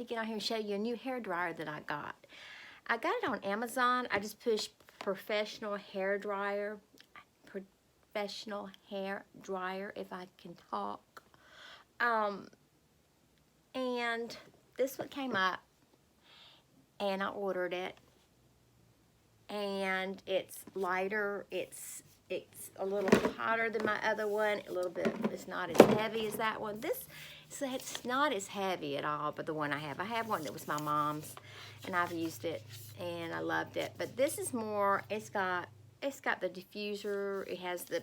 to get on here and show you a new hair dryer that I got. I got it on Amazon. I just pushed professional hair dryer, if I can talk. And this one came up, and I ordered it. And it's lighter. It's a little hotter than my other one. A little bit. It's not as heavy as that one. So it's not as heavy at all. But the one I have one that was my mom's, and I've used it and I loved it. But this is more. It's got the diffuser. It has the.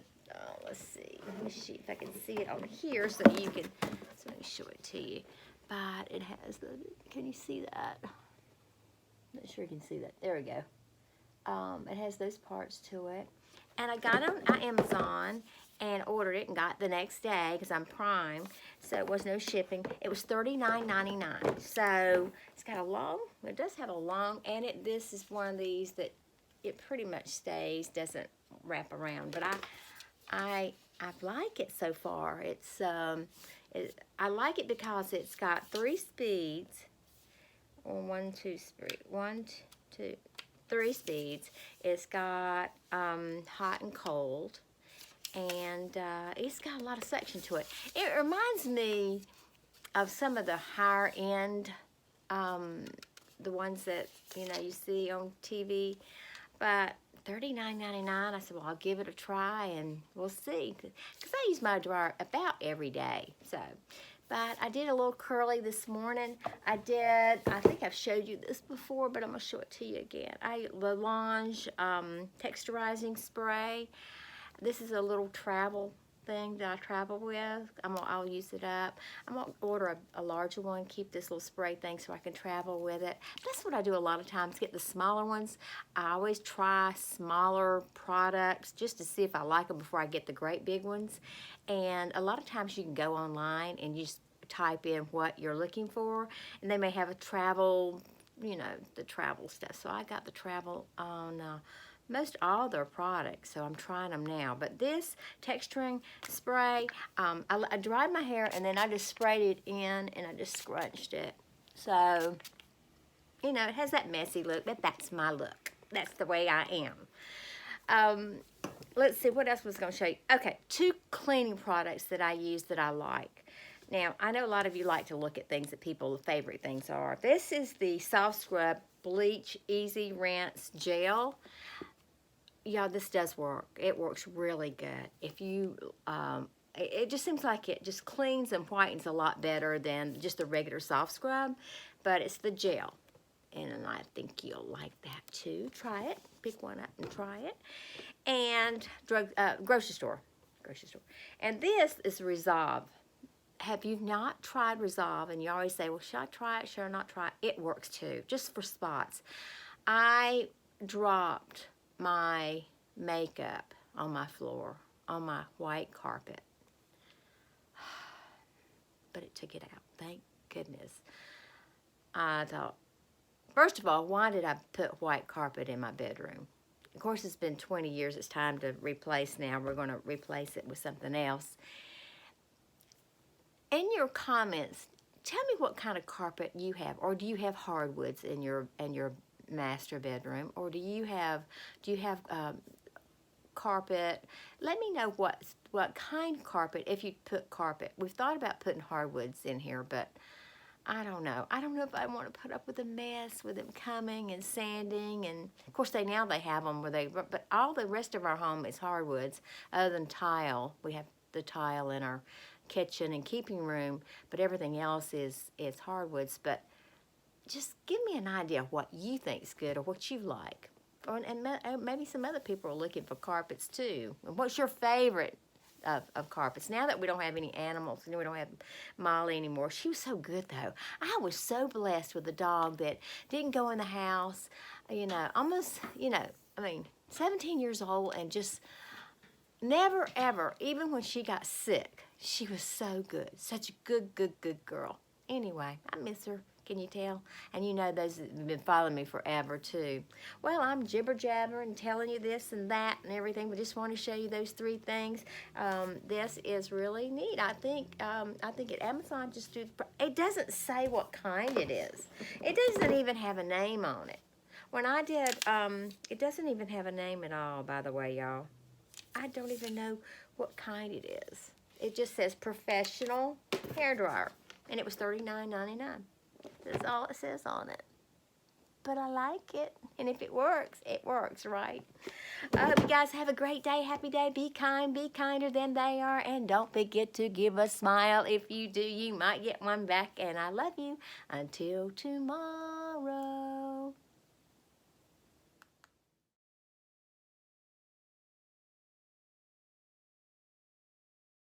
Let's see. Let me see if I can see it on here so you can. So let me show it to you. But it has the. Can you see that? I'm not sure you can see that. There we go. It has those parts to it. And I got it on Amazon and ordered it and got the next day because I'm Prime, so it was no shipping. It was $39.99. So it's got a long, it does have a long, and this is one of these that it pretty much stays, doesn't wrap around. But I like it so far. It's I like it because it's got 3 speeds. 3 speeds. It's got hot and cold, and it's got a lot of suction to it. It reminds me of some of the higher end, the ones that you see on TV. But $39.99. I said, well, I'll give it a try and we'll see, because I use my dryer about every day. So. But I did a little curly this morning. I think I've showed you this before, but I'm gonna show it to you again. The Lange texturizing spray. This is a little travel thing that I travel with. I'll use it up. I'm gonna order a larger one, keep this little spray thing so I can travel with it. That's what I do a lot of times, get the smaller ones. I always try smaller products just to see if I like them before I get the great big ones. And a lot of times you can go online and you just type in what you're looking for, and they may have a travel, the travel stuff. So I got the travel on most all their products, so I'm trying them now. But this texturing spray, I dried my hair and then I just sprayed it in and I just scrunched it. So, it has that messy look, but that's my look. That's the way I am. Let's see, what else was I going to show you? Okay, 2 cleaning products that I use that I like. Now, I know a lot of you like to look at things that people's favorite things are. This is the Soft Scrub Bleach Easy Rinse Gel. Yeah, this does work. It works really good. If you, it just seems like it just cleans and whitens a lot better than just the regular soft scrub, but it's the gel. And I think you'll like that too. Try it. Pick one up and try it. And grocery store. And this is Resolve. Have you not tried Resolve? And you always say, well, should I try it? Should I not try it? It works too, just for spots. I dropped my makeup on my floor, on my white carpet. But it took it out. Thank goodness. I thought, first of all, why did I put white carpet in my bedroom? Of course, it's been 20 years. It's time to replace now. We're going to replace it with something else. In your comments, tell me what kind of carpet you have, or do you have hardwoods in your master bedroom, or do you have carpet? Let me know what kind of carpet, if you put carpet. We've thought about putting hardwoods in here, but I don't know. I don't know if I want to put up with the mess with them coming and sanding, and of course they have them but all the rest of our home is hardwoods other than tile. We have the tile in our kitchen and keeping room, but everything else is hardwoods. But just give me an idea of what you think is good or what you like. And maybe some other people are looking for carpets too. And what's your favorite of carpets? Now that we don't have any animals, and we don't have Molly anymore. She was so good though. I was so blessed with a dog that didn't go in the house, almost, 17 years old, and just never ever, even when she got sick, she was so good. Such a good girl. Anyway, I miss her. Can you tell? And you know those that have been following me forever too. Well, I'm jibber-jabber and telling you this and that and everything, but just want to show you those 3 things. This is really neat. I think at Amazon it doesn't say what kind it is. It doesn't even have a name on it. When I did, it doesn't even have a name at all, by the way, y'all. I don't even know what kind it is. It just says professional hairdryer, and it was $39.99. That's all it says on it. But I like it, and if it works, right? I hope you guys have a great day, happy day. Be kind, be kinder than they are, and don't forget to give a smile. If you do, you might get one back, and I love you. Until tomorrow.